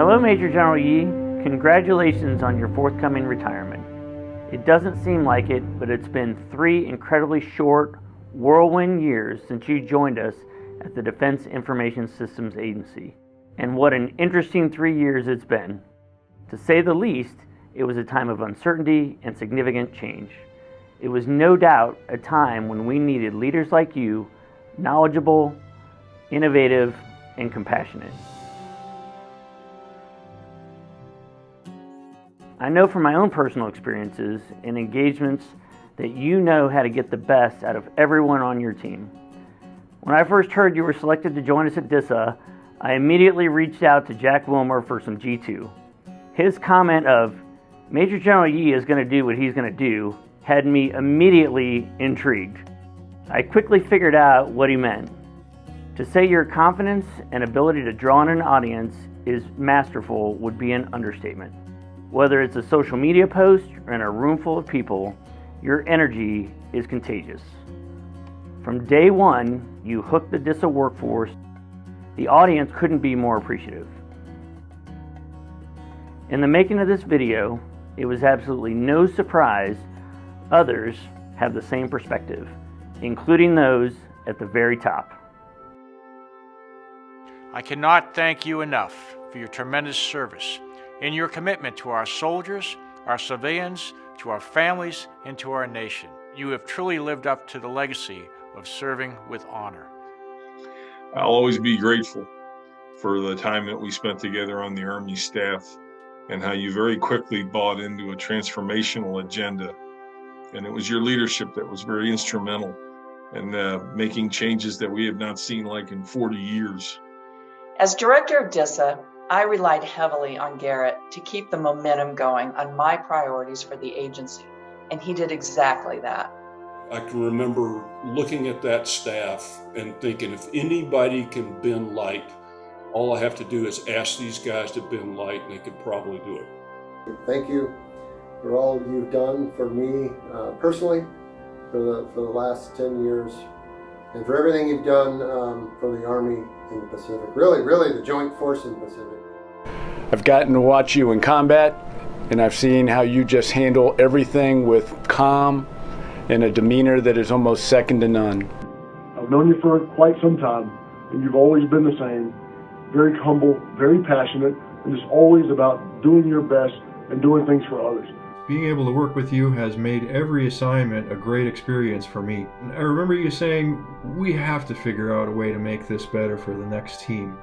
Hello, Major General Yi. Congratulations on your forthcoming retirement. It doesn't seem like it, but it's been 3 incredibly short, whirlwind years since you joined us at the Defense Information Systems Agency. And what an interesting 3 years it's been. To say the least, it was a time of uncertainty and significant change. It was no doubt a time when we needed leaders like you, knowledgeable, innovative, and compassionate. I know from my own personal experiences and engagements that you know how to get the best out of everyone on your team. When I first heard you were selected to join us at DISA, I immediately reached out to Jack Wilmer for some G2. His comment of, Major General Yi is going to do what he's going to do, had me immediately intrigued. I quickly figured out what he meant. To say your confidence and ability to draw in an audience is masterful would be an understatement. Whether it's a social media post or in a room full of people, your energy is contagious. From day one, you hooked the DISA workforce. The audience couldn't be more appreciative. In the making of this video, it was absolutely no surprise others have the same perspective, including those at the very top. I cannot thank you enough for your tremendous service and your commitment to our soldiers, our civilians, to our families, and to our nation. You have truly lived up to the legacy of serving with honor. I'll always be grateful for the time that we spent together on the Army staff and how you very quickly bought into a transformational agenda. And it was your leadership that was very instrumental in making changes that we have not seen like in 40 years. As director of DISA, I relied heavily on Garrett to keep the momentum going on my priorities for the agency, and he did exactly that. I can remember looking at that staff and thinking, if anybody can bend light, all I have to do is ask these guys to bend light and they could probably do it. Thank you for all you've done for me personally for the last 10 years and for everything you've done for the Army in the Pacific. Really the Joint Force in the Pacific. I've gotten to watch you in combat, and I've seen how you just handle everything with calm and a demeanor that is almost second to none. I've known you for quite some time, and you've always been the same. Very humble, very passionate, and just always about doing your best and doing things for others. Being able to work with you has made every assignment a great experience for me. I remember you saying, we have to figure out a way to make this better for the next team.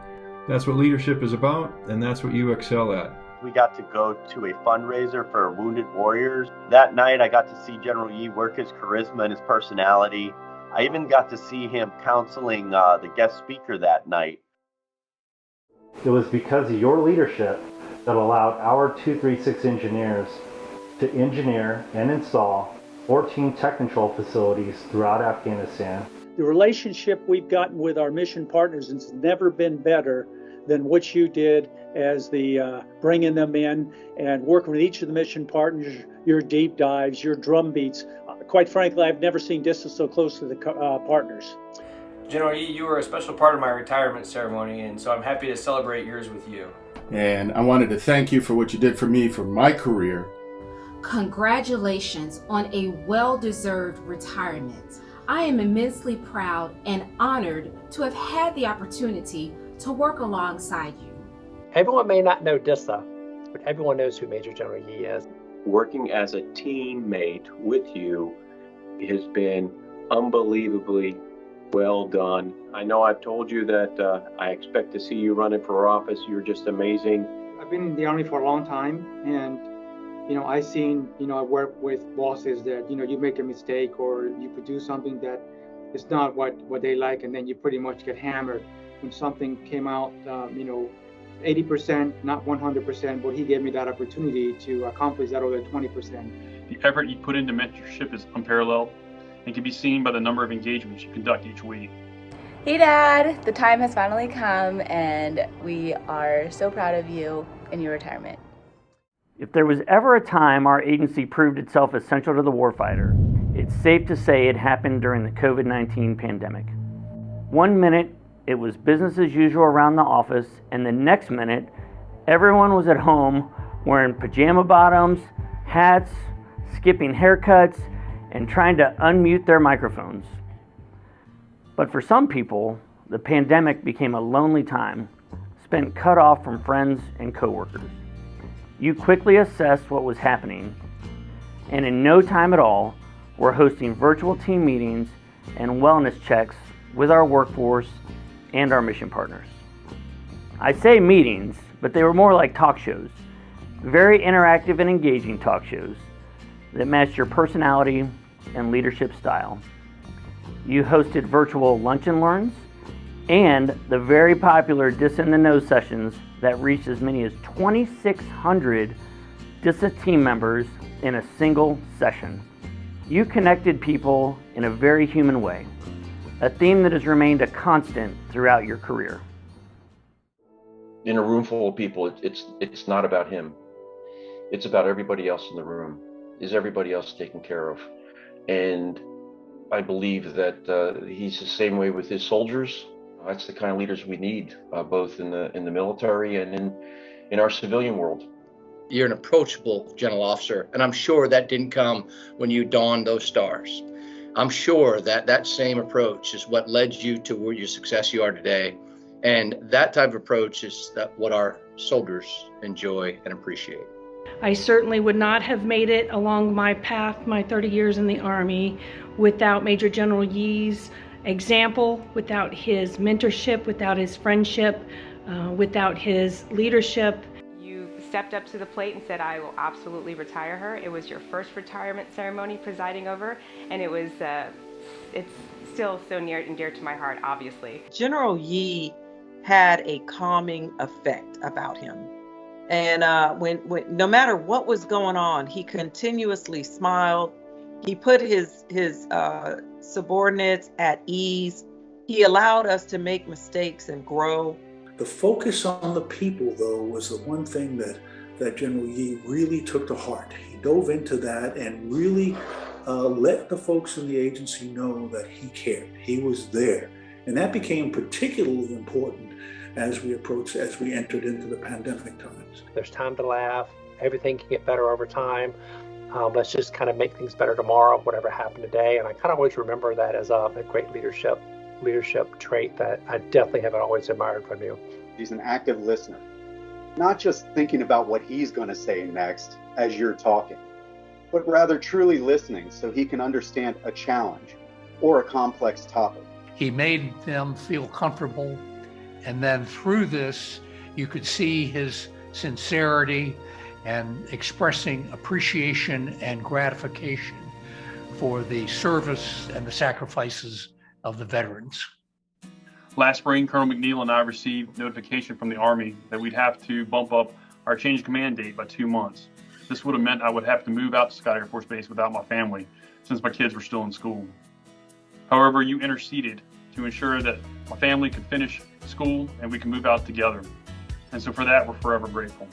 That's what leadership is about, and that's what you excel at. We got to go to a fundraiser for wounded warriors. That night I got to see General Yi work his charisma and his personality. I even got to see him counseling the guest speaker that night. It was because of your leadership that allowed our 236 engineers to engineer and install 14 tech control facilities throughout Afghanistan. The relationship we've gotten with our mission partners has never been better than what you did as the bringing them in and working with each of the mission partners, your deep dives, your drum beats. Quite frankly, I've never seen DISA so close to the partners. General Yi, you were a special part of my retirement ceremony, and so I'm happy to celebrate yours with you. And I wanted to thank you for what you did for me for my career. Congratulations on a well-deserved retirement. I am immensely proud and honored to have had the opportunity to work alongside you. Everyone may not know DISA, but everyone knows who Major General Yi is. Working as a teammate with you has been unbelievably well done. I know I've told you that I expect to see you running for office. You're just amazing. I've been in the Army for a long time, and I've seen, I work with bosses that, you make a mistake or you produce something that is not what they like, and then you pretty much get hammered. When something came out, 80%, not 100%, but he gave me that opportunity to accomplish that other 20%. The effort you put into mentorship is unparalleled and can be seen by the number of engagements you conduct each week. Hey Dad, the time has finally come and we are so proud of you in your retirement. If there was ever a time our agency proved itself essential to the warfighter, it's safe to say it happened during the COVID-19 pandemic. 1 minute, it was business as usual around the office, and the next minute, Everyone was at home wearing pajama bottoms, hats, skipping haircuts, and trying to unmute their microphones. But for some people, the pandemic became a lonely time, spent cut off from friends and coworkers. You quickly assessed what was happening, and in no time at all, we're hosting virtual team meetings and wellness checks with our workforce and our mission partners. I say meetings, but they were more like talk shows, very interactive and engaging talk shows that matched your personality and leadership style. You hosted virtual lunch and learns and the very popular DISA in the Know sessions that reached as many as 2,600 DISA team members in a single session. You connected people in a very human way, a theme that has remained a constant throughout your career. In a room full of people, it's not about him. It's about everybody else in the room. Is everybody else taken care of? And I believe that he's the same way with his soldiers. That's the kind of leaders we need, both in the military and in our civilian world. You're an approachable general officer, and I'm sure that didn't come when you donned those stars. I'm sure that same approach is what led you to where your success you are today. And that type of approach is what our soldiers enjoy and appreciate. I certainly would not have made it along my path, my 30 years in the Army, without Major General Yee's example, without his mentorship, without his friendship, without his leadership. You stepped up to the plate and said, I will absolutely retire her. It was your first retirement ceremony presiding over, and it's still so near and dear to my heart, obviously. General Yee had a calming effect about him. And when no matter what was going on, he continuously smiled. He put his subordinates at ease. He allowed us to make mistakes and grow. The focus on the people, though, was the one thing that General Yee really took to heart. He dove into that and really let the folks in the agency know that he cared. He was there. And that became particularly important as we entered into the pandemic times. There's time to laugh. Everything can get better over time. Let's just kind of make things better tomorrow, whatever happened today. And I kind of always remember that as a great leadership trait that I definitely have always admired from you. He's an active listener, not just thinking about what he's going to say next as you're talking, but rather truly listening so he can understand a challenge or a complex topic. He made them feel comfortable, and then through this, you could see his sincerity and expressing appreciation and gratification for the service and the sacrifices of the veterans. Last spring, Colonel McNeil and I received notification from the Army that we'd have to bump up our change of command date by 2 months. This would have meant I would have to move out to Scott Air Force Base without my family, since my kids were still in school. However, you interceded to ensure that my family could finish school and we can move out together. And so for that, we're forever grateful.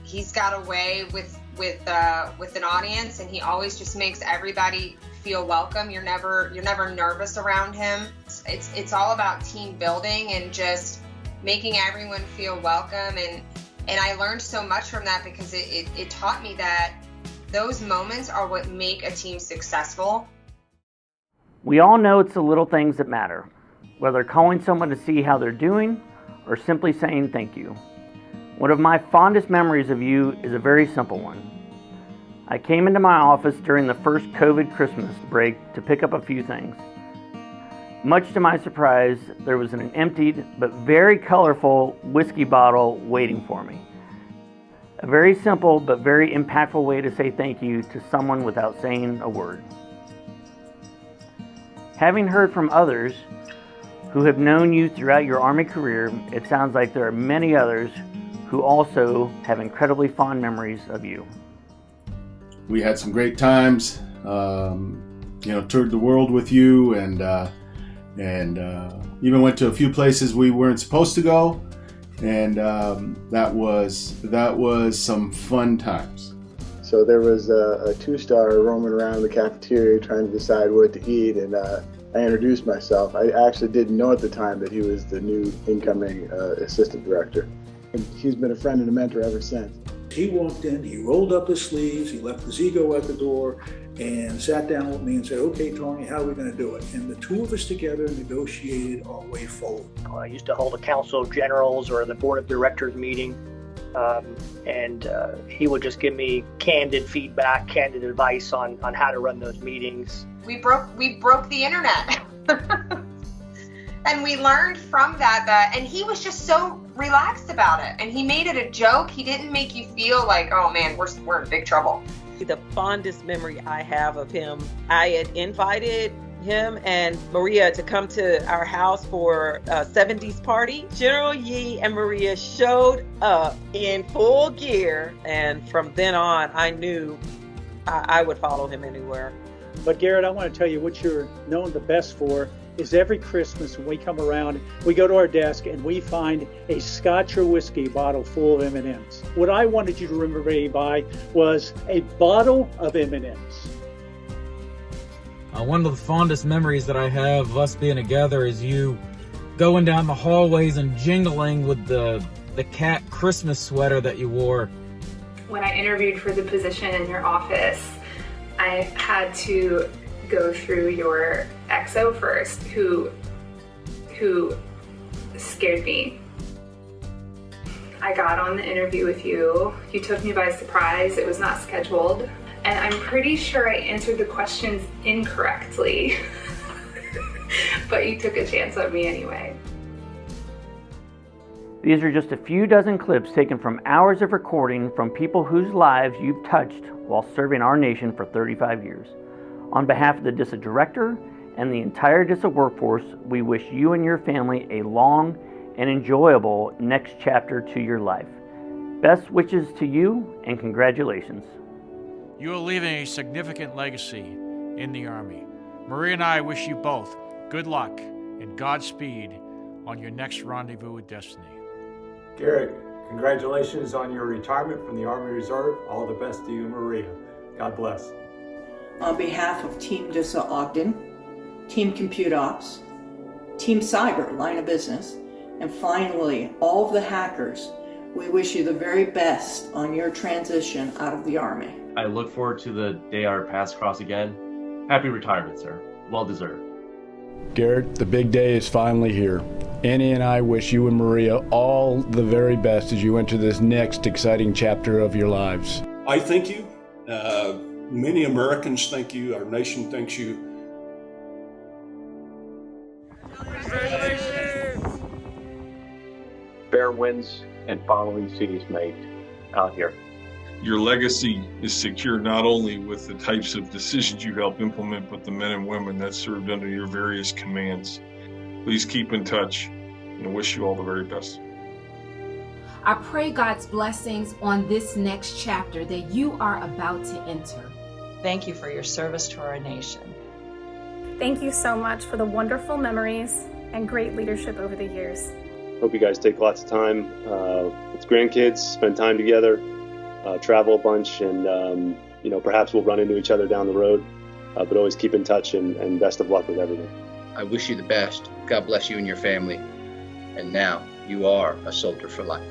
He's got a way with an audience, and he always just makes everybody feel welcome. You're never nervous around him. It's all about team building and just making everyone feel welcome. And I learned so much from that because it taught me that those moments are what make a team successful. We all know it's the little things that matter, whether calling someone to see how they're doing or simply saying thank you. One of my fondest memories of you is a very simple one. I came into my office during the first COVID Christmas break to pick up a few things. Much to my surprise, there was an emptied but very colorful whiskey bottle waiting for me. A very simple but very impactful way to say thank you to someone without saying a word. Having heard from others who have known you throughout your Army career, it sounds like there are many others who also have incredibly fond memories of you. We had some great times, toured the world with you, and even went to a few places we weren't supposed to go, and that was some fun times. So there was a two-star roaming around the cafeteria trying to decide what to eat, and I introduced myself. I actually didn't know at the time that he was the new incoming assistant director. And he's been a friend and a mentor ever since. He walked in, he rolled up his sleeves, he left his ego at the door, and sat down with me and said, "Okay, Tony, how are we going to do it?" And the two of us together negotiated our way forward. I used to hold a council of generals or the board of directors meeting, and he would just give me candid feedback, candid advice on how to run those meetings. We broke the internet. And we learned from that, and he was just so relaxed about it. And he made it a joke. He didn't make you feel like, oh man, we're in big trouble. The fondest memory I have of him, I had invited him and Maria to come to our house for a 70s party. General Yee and Maria showed up in full gear, and from then on, I knew I would follow him anywhere. But Garrett, I want to tell you what you're known the best for is every Christmas when we come around, we go to our desk and we find a Scotch or whiskey bottle full of M&Ms. What I wanted you to remember me by was a bottle of M&Ms. One of the fondest memories that I have of us being together is you going down the hallways and jingling with the cat Christmas sweater that you wore. When I interviewed for the position in your office, I had to go through your XO first, who scared me. I got on the interview with you. You took me by surprise. It was not scheduled. And I'm pretty sure I answered the questions incorrectly. But you took a chance on me anyway. These are just a few dozen clips taken from hours of recording from people whose lives you've touched while serving our nation for 35 years. On behalf of the DISA director and the entire DISA workforce, we wish you and your family a long and enjoyable next chapter to your life. Best wishes to you and congratulations. You are leaving a significant legacy in the Army. Maria and I wish you both good luck and Godspeed on your next rendezvous with destiny. Garrett, congratulations on your retirement from the Army Reserve. All the best to you and Maria. God bless. On behalf of Team DISA Ogden, Team Compute Ops, Team Cyber, line of business, and finally, all of the hackers, we wish you the very best on your transition out of the Army. I look forward to the day our paths cross again. Happy retirement, sir. Well deserved. Garrett, the big day is finally here. Annie and I wish you and Maria all the very best as you enter this next exciting chapter of your lives. I thank you. Many Americans thank you. Our nation thanks you. Fair winds and following seas mate out here. Your legacy is secure not only with the types of decisions you help implement, but the men and women that served under your various commands. Please keep in touch, and I wish you all the very best. I pray God's blessings on this next chapter that you are about to enter. Thank you for your service to our nation. Thank you so much for the wonderful memories and great leadership over the years. Hope you guys take lots of time with grandkids, spend time together, travel a bunch, and perhaps we'll run into each other down the road. But always keep in touch, and best of luck with everything. I wish you the best. God bless you and your family. And now you are a soldier for life.